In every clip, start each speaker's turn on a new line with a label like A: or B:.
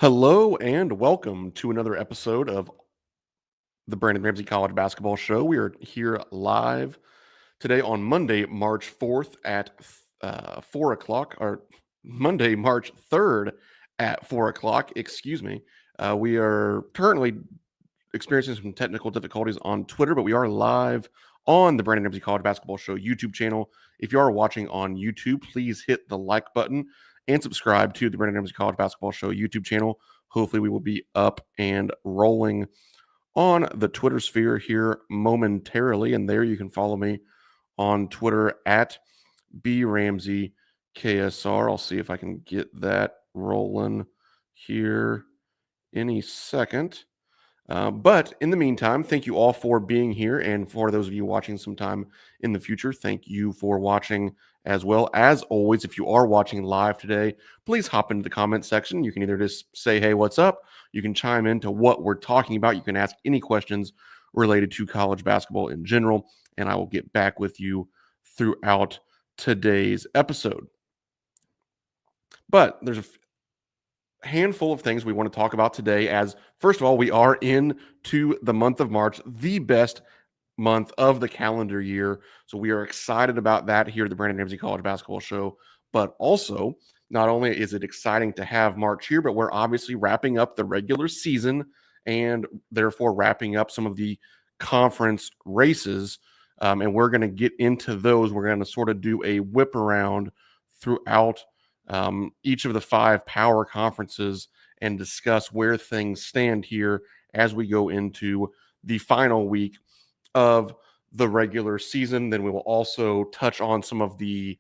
A: Hello and welcome to another episode of the Brandon Ramsey College Basketball Show. We are here live today on Monday, March 4th at 4 o'clock, or Monday, March 3rd at 4 o'clock, excuse me. We are currently experiencing some technical difficulties on Twitter, but we are live on the Brandon Ramsey College Basketball Show YouTube channel. If you are watching on YouTube, please hit the like button and subscribe to the Brandon Ramsey College Basketball Show YouTube channel. Hopefully, we will be up and rolling on the Twitter sphere here momentarily. And there you can follow me on Twitter at BRamseyKSR. I'll see if I can get that rolling here any second. But in the meantime, thank you all for being here. And for those of you watching sometime in the future, thank you for watching as well. As always, if you are watching live today, please hop into the comment section. You can either just say, hey, what's up? You can chime into what we're talking about. You can ask any questions related to college basketball in general, and I will get back with you throughout today's episode. But there's a handful of things we want to talk about today. As first of all, we are into the month of March, the best month of the calendar year. So we are excited about that here at the Brandon Ramsey College Basketball Show. But also, not only is it exciting to have March here, but we're obviously wrapping up the regular season and therefore wrapping up some of the conference races. And we're going to get into those. We're going to sort of do a whip around throughout each of the five power conferences and discuss where things stand here as we go into the final week of the regular season. Then we will also touch on some of the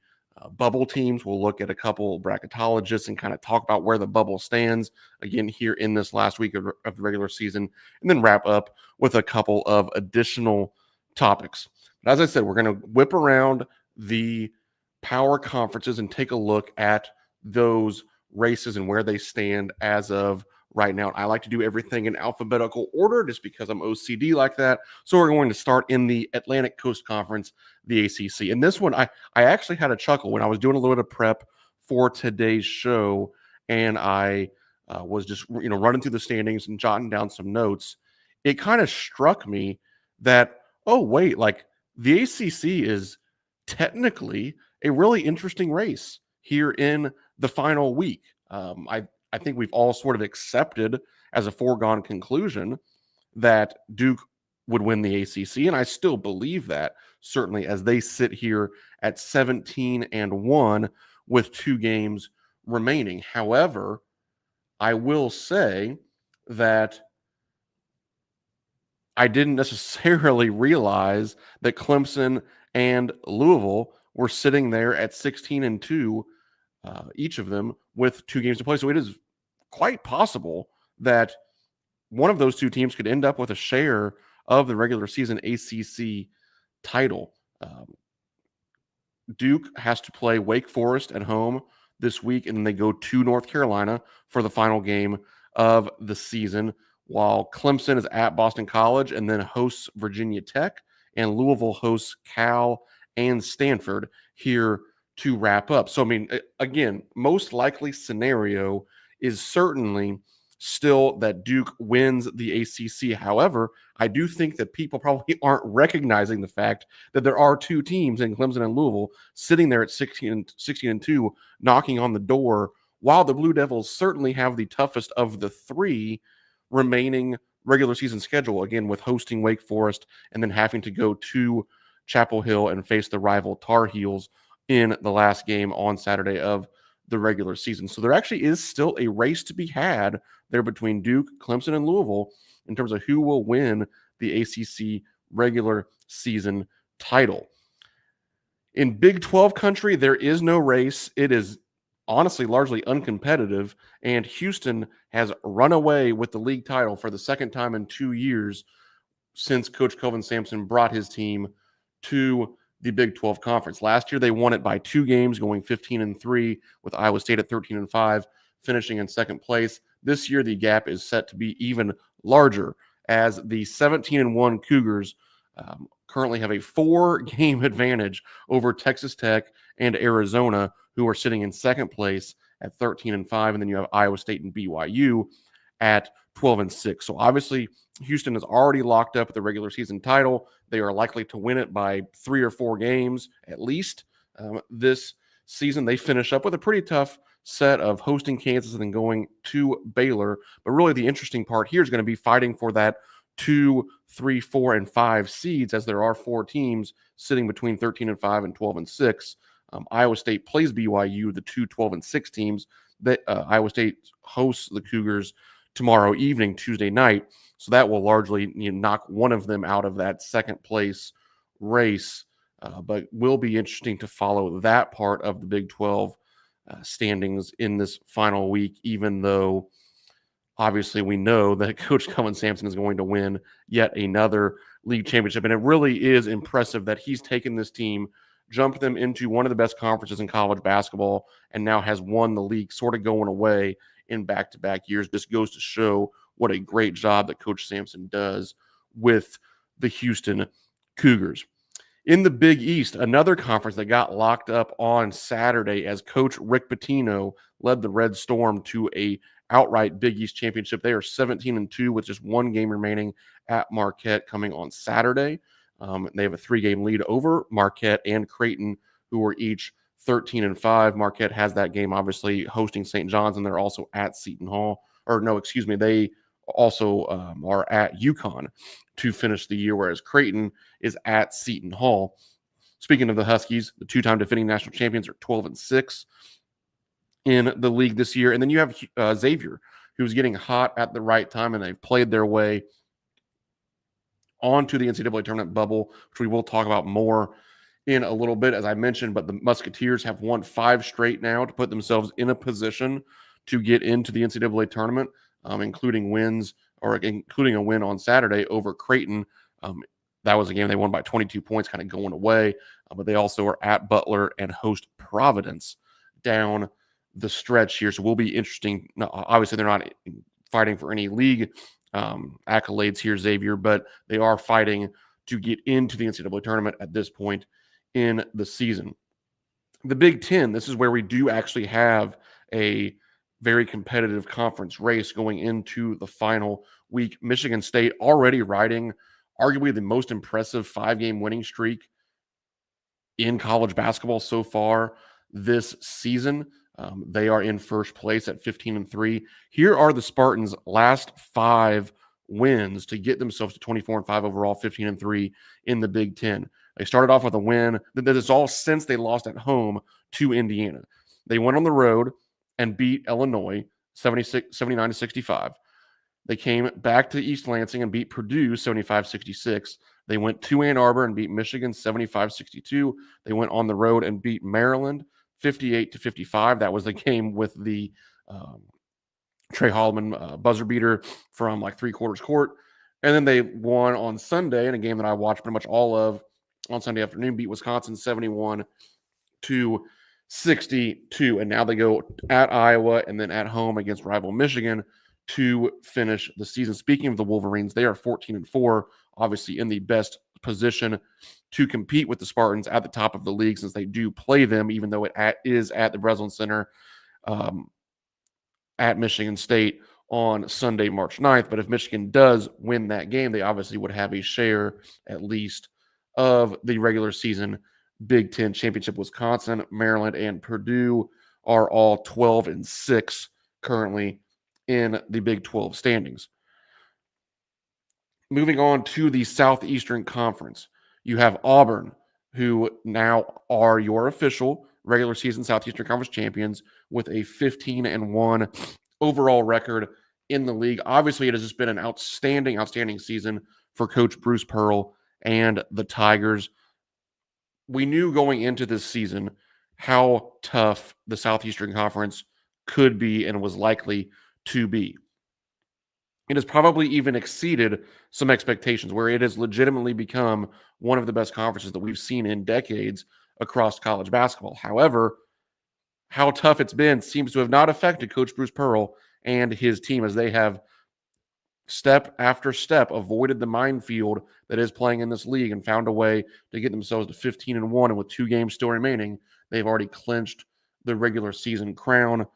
A: bubble teams. We'll look at a couple bracketologists and kind of talk about where the bubble stands again here in this last week of the regular season, and then wrap up with a couple of additional topics. But as I said, we're going to whip around the power conferences and take a look at those races and where they stand as of right now. I like to do everything in alphabetical order just because I'm OCD like that. So we're going to start in the Atlantic Coast Conference, the ACC. And this one, I actually had a chuckle when I was doing a little bit of prep for today's show, and I was just running through the standings and jotting down some notes. It kind of struck me that, oh wait, like the ACC is technically a really interesting race here in the final week. I think we've all sort of accepted as a foregone conclusion that Duke would win the ACC, and I still believe that, certainly, as they sit here at 17-1 with 2 games remaining. However, I will say that I didn't necessarily realize that Clemson and Louisville were sitting there at 16-2, each of them with 2 games to play. So it is quite possible that one of those 2 teams could end up with a share of the regular season ACC title. Duke has to play Wake Forest at home this week, and then they go to North Carolina for the final game of the season, while Clemson is at Boston College and then hosts Virginia Tech, and Louisville hosts Cal and Stanford here to wrap up. So, I mean, again, most likely scenario is certainly still that Duke wins the ACC. However, I do think that people probably aren't recognizing the fact that there are 2 teams in Clemson and Louisville sitting there at 16-2, knocking on the door, while the Blue Devils certainly have the toughest of the 3 remaining regular season schedule, again, with hosting Wake Forest and then having to go to Chapel Hill and face the rival Tar Heels in the last game on Saturday of the regular season. So there actually is still a race to be had there between Duke, Clemson, and Louisville in terms of who will win the ACC regular season title. In Big 12 country, there is no race. It is honestly largely uncompetitive, and Houston has run away with the league title for the second time in 2 years since Coach Kelvin Sampson brought his team to the Big 12 Conference. Last year, they won it by 2 games, going 15-3, with Iowa State at 13-5, finishing in second place. This year, the gap is set to be even larger, as the 17-1 Cougars currently have a 4-game advantage over Texas Tech and Arizona, who are sitting in second place at 13-5, and then you have Iowa State and BYU at 12-6. So obviously, Houston is already locked up at the regular season title. They are likely to win it by 3 or 4 games at least this season. They finish up with a pretty tough set of hosting Kansas and then going to Baylor. But really, the interesting part here is going to be fighting for that 2, 3, 4, and 5 seeds, as there are 4 teams sitting between 13-5 and 12-6. Iowa State plays BYU, the 2, 12-6 teams. That Iowa State hosts the Cougars tomorrow evening, Tuesday night. So that will largely knock one of them out of that second place race. But will be interesting to follow that part of the Big 12 standings in this final week, even though obviously we know that Coach Cullen Sampson is going to win yet another league championship. And it really is impressive that he's taken this team, jumped them into one of the best conferences in college basketball, and now has won the league sort of going away in back-to-back years. This goes to show what a great job that Coach Sampson does with the Houston Cougars. In the Big East, another conference that got locked up on Saturday as Coach Rick Pitino led the Red Storm to a outright Big East championship. They are 17-2 with just 1 game remaining at Marquette coming on Saturday. They have a 3-game lead over Marquette and Creighton, who are each 13-5. Marquette has that game obviously hosting St. John's, and they're also at Seton Hall. They also are at UConn to finish the year, whereas Creighton is at Seton Hall. Speaking of the Huskies, the 2-time defending national champions are 12-6 in the league this year. And then you have Xavier, who's getting hot at the right time, and they've played their way onto the NCAA tournament bubble, which we will talk about more in a little bit, as I mentioned. But the Musketeers have won 5 straight now to put themselves in a position to get into the NCAA tournament, including a win on Saturday over Creighton. That was a game they won by 22 points, kind of going away. But they also are at Butler and host Providence down the stretch here. So will be interesting. Now, obviously, they're not fighting for any league accolades here, Xavier, but they are fighting to get into the NCAA tournament at this point in the season. The Big Ten, this is where we do actually have a very competitive conference race going into the final week. Michigan State already riding arguably the most impressive 5-game winning streak in college basketball so far this season. They are in first place at 15-3. Here are the Spartans' last 5 wins to get themselves to 24-5 overall, 15-3 in the Big Ten. They started off with a win. That is all since they lost at home to Indiana. They went on the road and beat Illinois 79-65. They came back to East Lansing and beat Purdue 75-66. They went to Ann Arbor and beat Michigan 75-62. They went on the road and beat Maryland 58-55. That was the game with the Trey Holloman buzzer beater from like 3/4 court. And then they won on Sunday in a game that I watched pretty much all of on Sunday afternoon, beat Wisconsin 71-62. And now they go at Iowa and then at home against rival Michigan to finish the season. Speaking of the Wolverines, they are 14-4, obviously in the best position to compete with the Spartans at the top of the league, since they do play them, even though it is at the Breslin Center at Michigan State on Sunday, March 9th. But if Michigan does win that game, they obviously would have a share at least of the regular season Big Ten championship. Wisconsin, Maryland, and Purdue are all 12-6 currently in the Big 12 standings. Moving on to the Southeastern Conference, you have Auburn, who now are your official regular season Southeastern Conference champions with a 15-1 overall record in the league. Obviously, it has just been an outstanding season for Coach Bruce Pearl and the Tigers. We knew going into this season how tough the Southeastern Conference could be and was likely to be. It has probably even exceeded some expectations, where it has legitimately become one of the best conferences that we've seen in decades across college basketball. However, how tough it's been seems to have not affected Coach Bruce Pearl and his team, as they have step after step avoided the minefield that is playing in this league and found a way to get themselves to 15-1. And with 2 games still remaining, they've already clinched the regular season crown.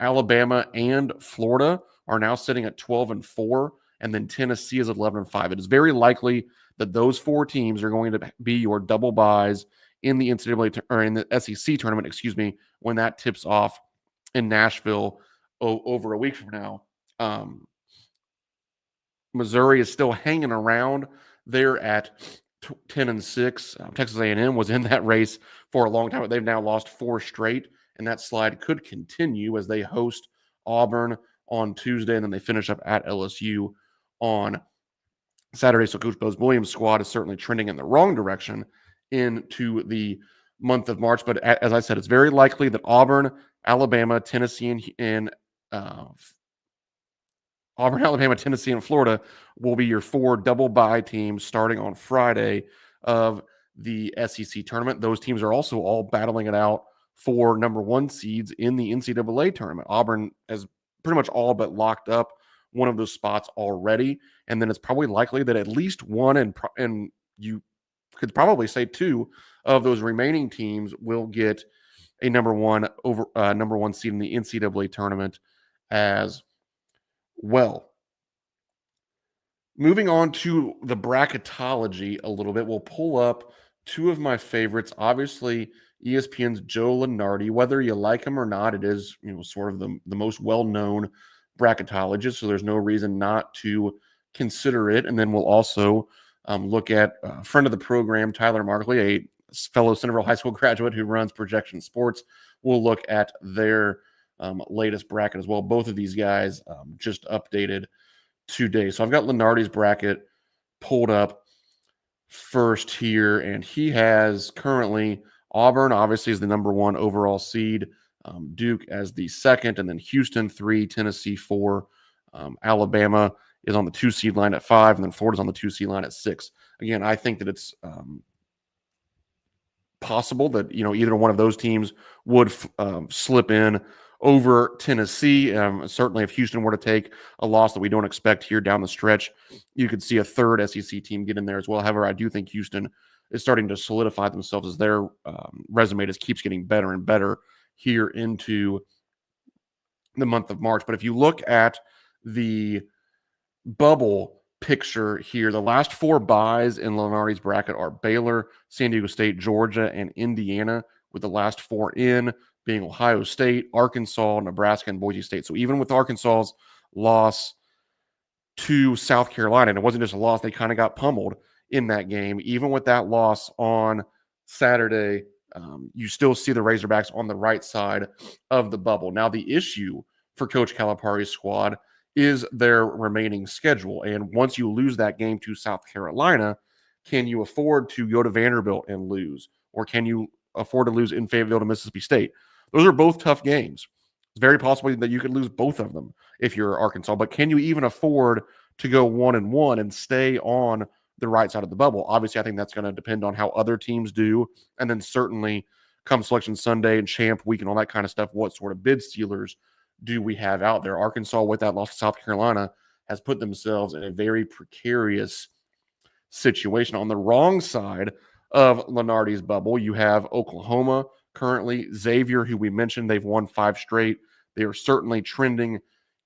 A: Alabama and Florida are now sitting at 12-4, and then Tennessee is at 11-5. It is very likely that those four teams are going to be your double buys in the NCAA or in the SEC tournament, when that tips off in Nashville over a week from now. Missouri is still hanging around there at 10-6. Texas A&M was in that race for a long time, but they've now lost 4 straight, and that slide could continue as they host Auburn on Tuesday, and then they finish up at LSU on Saturday. So Coach Buzz Williams' squad is certainly trending in the wrong direction into the month of March. But as I said, it's very likely that Auburn, Alabama, Tennessee, and Auburn, Alabama, Tennessee, and Florida will be your 4 double bye teams starting on Friday of the SEC tournament. Those teams are also all battling it out for number 1 seeds in the NCAA tournament. Auburn has pretty much all but locked up one of those spots already, and then it's probably likely that at least one, and you could probably say 2 of those remaining teams will get a number 1 seed in the NCAA tournament as well. Moving on to the bracketology a little bit, we'll pull up 2 of my favorites. Obviously, ESPN's Joe Lunardi. Whether you like him or not, it is sort of the most well-known bracketologist, so there's no reason not to consider it. And then we'll also look at a friend of the program, Tyler Markley, a fellow Centerville High School graduate who runs Projection Sports. We'll look at their latest bracket as well. Both of these guys just updated today. So I've got Lunardi's bracket pulled up first here, and he has currently Auburn, obviously, is the number 1 overall seed, Duke as the 2nd, and then Houston 3, Tennessee 4, Alabama is on the 2 seed line at 5, and then Florida's on the 2 seed line at 6. Again, I think that it's possible that either one of those teams would slip in over Tennessee. Certainly, if Houston were to take a loss that we don't expect here down the stretch, you could see a third SEC team get in there as well. However, I do think Houston is starting to solidify themselves as their resume just keeps getting better and better here into the month of March. But if you look at the bubble picture here, the last 4 buys in Lunardi's bracket are Baylor, San Diego State, Georgia, and Indiana, with the last 4 in being Ohio State, Arkansas, Nebraska, and Boise State. So even with Arkansas's loss to South Carolina, and it wasn't just a loss, they kind of got pummeled in that game. Even with that loss on Saturday, you still see the Razorbacks on the right side of the bubble. Now, the issue for Coach Calipari's squad is their remaining schedule. And once you lose that game to South Carolina, can you afford to go to Vanderbilt and lose? Or can you afford to lose in Fayetteville to Mississippi State? Those are both tough games. It's very possible that you could lose both of them if you're Arkansas. But can you even afford to go 1-1 and stay on the right side of the bubble? Obviously, I think that's going to depend on how other teams do. And then certainly come Selection Sunday and Champ Week and all that kind of stuff, what sort of bid stealers do we have out there? Arkansas, with that loss to South Carolina, has put themselves in a very precarious situation. On the wrong side of Lunardi's bubble, you have Oklahoma currently, Xavier, who we mentioned, they've won 5 straight. They are certainly trending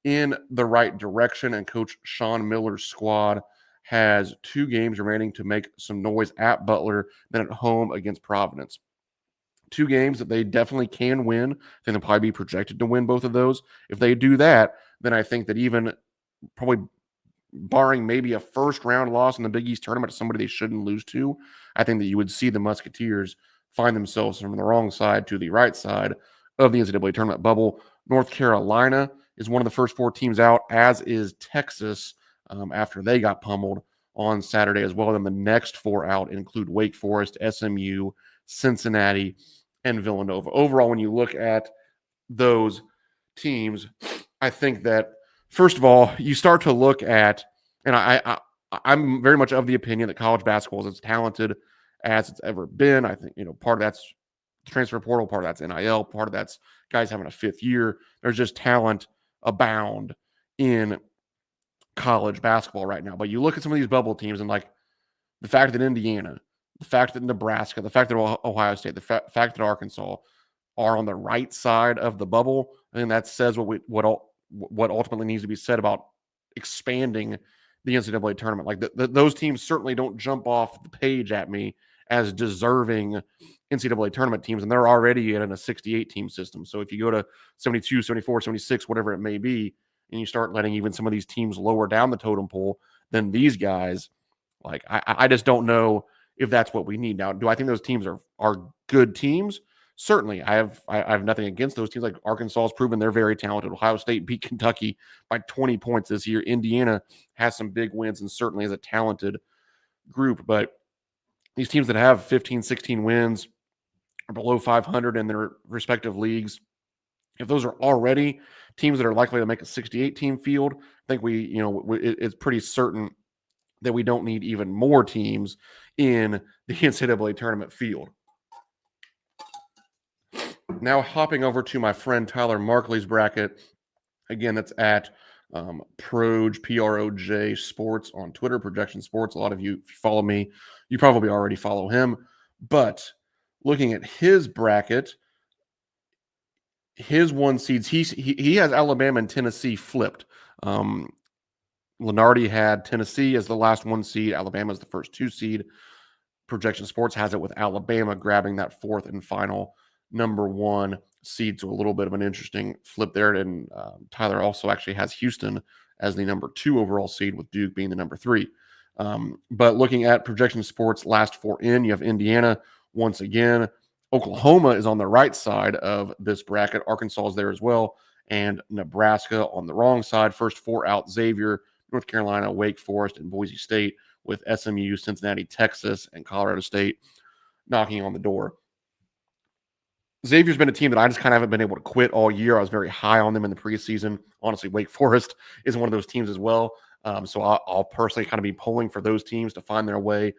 A: in the right direction, and Coach Sean Miller's squad has 2 games remaining to make some noise at Butler, then at home against Providence. 2 games that they definitely can win. I think they'll probably be projected to win both of those. If they do that, then I think that even probably barring maybe a first-round loss in the Big East tournament to somebody they shouldn't lose to, I think that you would see the Musketeers find themselves from the wrong side to the right side of the NCAA tournament bubble. North Carolina is one of the first 4 teams out, as is Texas, after they got pummeled on Saturday as well. And the next 4 out include Wake Forest, SMU, Cincinnati, and Villanova. Overall, when you look at those teams, I think that, first of all, you start to look at, and I'm very much of the opinion that college basketball is as talented as it's ever been. I think, part of that's transfer portal, part of that's NIL, part of that's guys having a 5th year. There's just talent abound in college basketball right now. But you look at some of these bubble teams, and like the fact that Indiana, the fact that Nebraska, the fact that Ohio State, the fact that Arkansas, are on the right side of the bubble. And that says what ultimately needs to be said about expanding the NCAA tournament. Like those teams certainly don't jump off the page at me as deserving NCAA tournament teams, and they're already in a 68 team system. So if you go to 72, 74, 76, whatever it may be, and you start letting even some of these teams lower down the totem pole than these guys, like I just don't know if that's what we need. Now, do I think those teams are good teams? Certainly. I have nothing against those teams. Like Arkansas has proven they're very talented. Ohio State beat Kentucky by 20 points this year. Indiana has some big wins and certainly is a talented group. But these teams that have 15, 16 wins are below 500 in their respective leagues, if those are already teams that are likely to make a 68 team field, I think it's pretty certain that we don't need even more teams in the NCAA tournament field. Now hopping over to my friend Tyler Markley's bracket. Again, that's at Proj, Proj Sports on Twitter, Projection Sports. A lot of you, if you follow me, you probably already follow him. But looking at his bracket, his one seeds, he has Alabama and Tennessee flipped. Lenardi had Tennessee as the last one seed. Alabama is the first two seed. Projection Sports has it with Alabama grabbing that fourth and final number one seed. So a little bit of an interesting flip there. And Tyler also actually has Houston as the number 2 overall seed, with Duke being the number 3. But looking at Projection Sports last 4 in, you have Indiana once again. Oklahoma is on the right side of this bracket. Arkansas is there as well. And Nebraska on the wrong side. First 4 out, Xavier, North Carolina, Wake Forest, and Boise State, with SMU, Cincinnati, Texas, and Colorado State knocking on the door. Xavier's been a team that I just kind of haven't been able to quit all year. I was very high on them in the preseason. Honestly, Wake Forest is one of those teams as well. So I'll personally kind of be pulling for those teams to find their way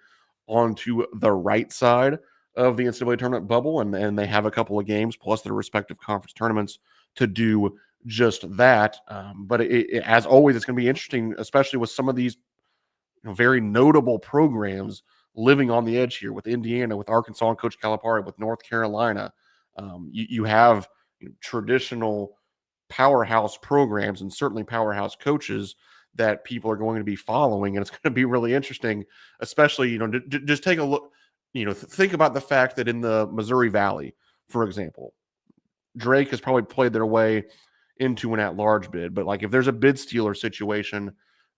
A: onto the right side of the NCAA tournament bubble. And they have a couple of games plus their respective conference tournaments to do just that. But as always, it's going to be interesting, especially with some of these very notable programs living on the edge here, with Indiana, with Arkansas and Coach Calipari, with North Carolina. You have traditional powerhouse programs and certainly powerhouse coaches that people are going to be following, and it's going to be really interesting, especially just take a look. Think about the fact that in the Missouri Valley, for example, Drake has probably played their way into an at-large bid, but like if there's a bid stealer situation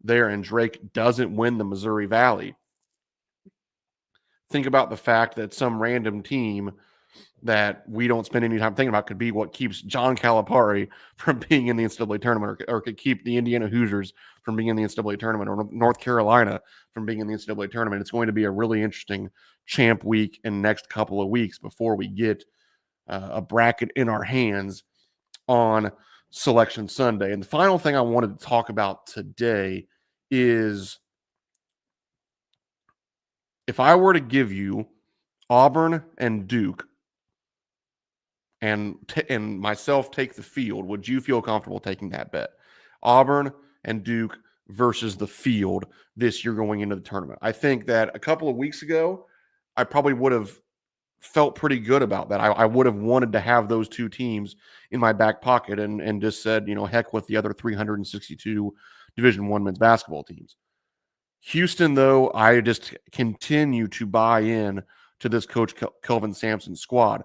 A: there and Drake doesn't win the Missouri Valley, think about the fact that some random team that we don't spend any time thinking about could be what keeps John Calipari from being in the NCAA tournament, or could keep the Indiana Hoosiers from being in the NCAA tournament, or North Carolina from being in the NCAA tournament. It's going to be a really interesting champ week and next couple of weeks before we get a bracket in our hands on Selection Sunday. And the final thing I wanted to talk about today is, if I were to give you Auburn and Duke and myself take the field, would you feel comfortable taking that bet? Auburn and Duke versus the field this year going into the tournament. I think that a couple of weeks ago, I probably would have felt pretty good about that. I would have wanted to have those two teams in my back pocket and just said, heck with the other 362 Division I men's basketball teams. Houston, though, I just continue to buy in to this Coach Kelvin Sampson squad.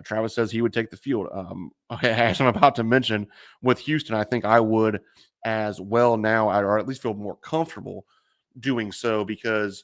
A: Travis says he would take the field. As I'm about to mention, with Houston, I think I would as well now, or at least feel more comfortable doing so, because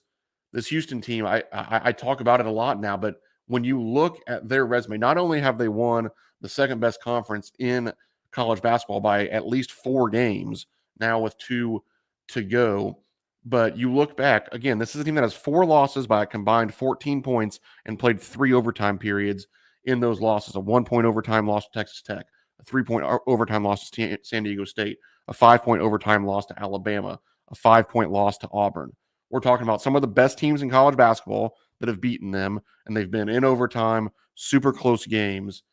A: this Houston team, I talk about it a lot now, but when you look at their resume, not only have they won the second best conference in college basketball by at least 4 games, now with 2 to go, but you look back, again, this is a team that has 4 losses by a combined 14 points and played 3 overtime periods in those losses. A 1-point overtime loss to Texas Tech, a 3-point overtime loss to San Diego State, a 5-point overtime loss to Alabama, a 5-point loss to Auburn. We're talking about some of the best teams in college basketball that have beaten them, and they've been in overtime, super close games.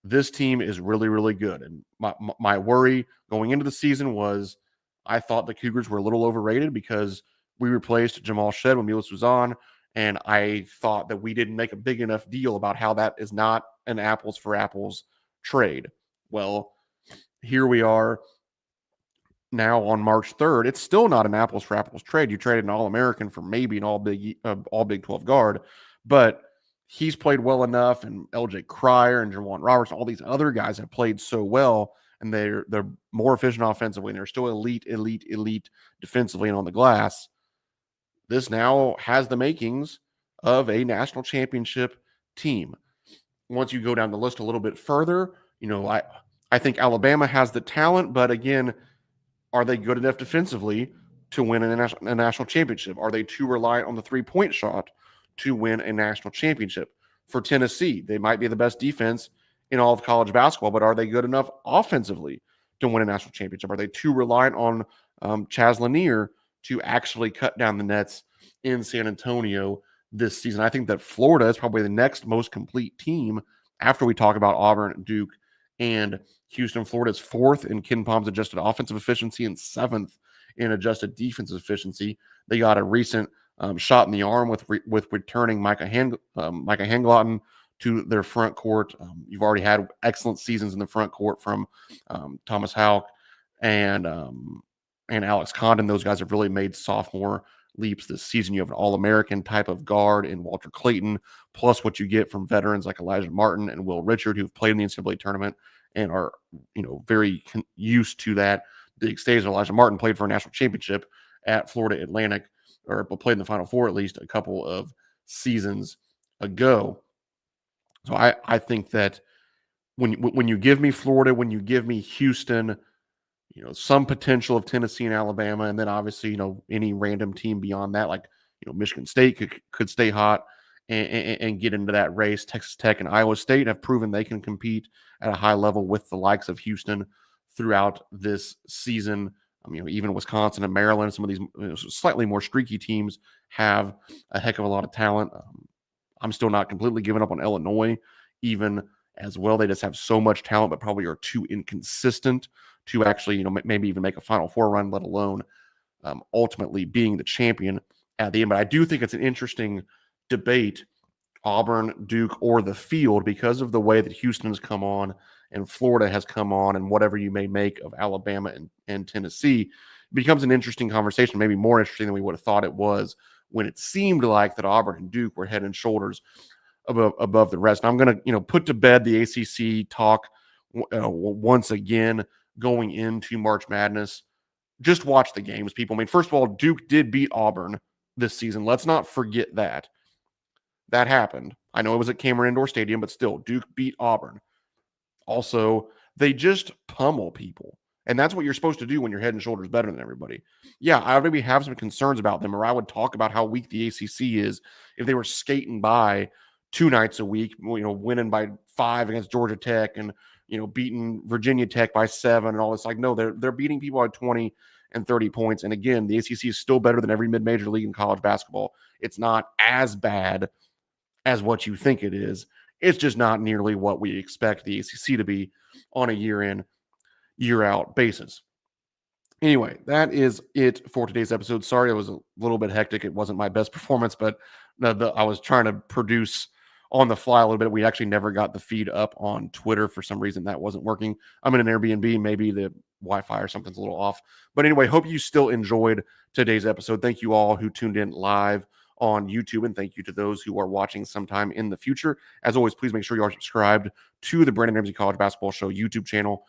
A: This team is really, really good. And my worry going into the season was, I thought the Cougars were a little overrated because we replaced Jamal Shed when Mulis was on, And I thought that we didn't make a big enough deal about how that is not an apples for apples trade. Well, here we are now on March 3rd. It's still not an apples for apples trade. You traded an All-American for maybe an all Big 12 guard, but he's played well enough, and LJ Cryer and Jawan Roberts, all these other guys have played so well, and they're more efficient offensively, and they're still elite defensively and on the glass. This now has the makings of a national championship team. Once you go down the list a little bit further, I think Alabama has the talent, but again, are they good enough defensively to win a national championship? Are they too reliant on the three-point shot to win a national championship? For Tennessee, they might be the best defense in all of college basketball, but are they good enough offensively to win a national championship? Are they too reliant on Chaz Lanier to actually cut down the nets in San Antonio this season? I think that Florida is probably the next most complete team after we talk about Auburn, Duke, and Houston. Florida is fourth in Ken Palm's adjusted offensive efficiency and seventh in adjusted defensive efficiency. They got a recent shot in the arm with returning Micah Hanglotten to their front court. You've already had excellent seasons in the front court from Thomas Houck and Alex Condon. Those guys have really made sophomore leaps this season. You have an All-American type of guard in Walter Clayton, plus what you get from veterans like Elijah Martin and Will Richard, who've played in the NCAA tournament and are, very used to that big stage. Elijah Martin played for a national championship at Florida Atlantic, or played in the Final Four at least a couple of seasons ago. So I think that when you give me Florida, when you give me Houston, some potential of Tennessee and Alabama, and then obviously, any random team beyond that, like, Michigan State could stay hot and get into that race. Texas Tech and Iowa State have proven they can compete at a high level with the likes of Houston throughout this season. Even Wisconsin and Maryland, some of these slightly more streaky teams have a heck of a lot of talent. I'm still not completely giving up on Illinois, even as well. They just have so much talent, but probably are too inconsistent to actually, maybe even make a Final Four run, let alone ultimately being the champion at the end. But I do think it's an interesting debate, Auburn, Duke, or the field, because of the way that Houston has come on and Florida has come on, and whatever you may make of Alabama and Tennessee. It becomes an interesting conversation, maybe more interesting than we would have thought it was when it seemed like that Auburn and Duke were head and shoulders above the rest. And I'm going to, put to bed the ACC talk once again going into March Madness. Just watch the games, people. First of all, Duke did beat Auburn this season. Let's not forget that. That happened. I know it was at Cameron Indoor Stadium, but still, Duke beat Auburn. Also, they just pummel people. And that's what you're supposed to do when you're head and shoulders better than everybody. Yeah, I maybe have some concerns about them, or I would talk about how weak the ACC is if they were skating by 2 nights a week, winning by 5 against Georgia Tech and, beating Virginia Tech by 7 and all this. Like, no, they're beating people by 20 and 30 points. And again, the ACC is still better than every mid-major league in college basketball. It's not as bad as what you think it is. It's just not nearly what we expect the ACC to be on a year-in, year-out basis. Anyway, that is it for today's episode. Sorry, it was a little bit hectic. It wasn't my best performance, but I was trying to produce on the fly a little bit. We actually never got the feed up on Twitter. For some reason, that wasn't working. I'm in an Airbnb. Maybe the Wi-Fi or something's a little off. But anyway, hope you still enjoyed today's episode. Thank you all who tuned in live on YouTube, and thank you to those who are watching sometime in the future. As always, please make sure you are subscribed to the Brandon Ramsey College Basketball Show YouTube channel.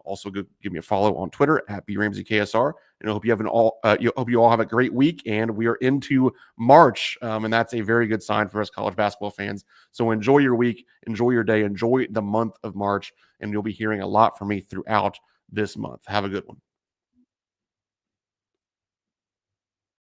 A: Also, give me a follow on Twitter at BRamseyKSR. And I hope you all have a great week. And we are into March, and that's a very good sign for us college basketball fans. So enjoy your week, enjoy your day, enjoy the month of March, and you'll be hearing a lot from me throughout this month. Have a good one.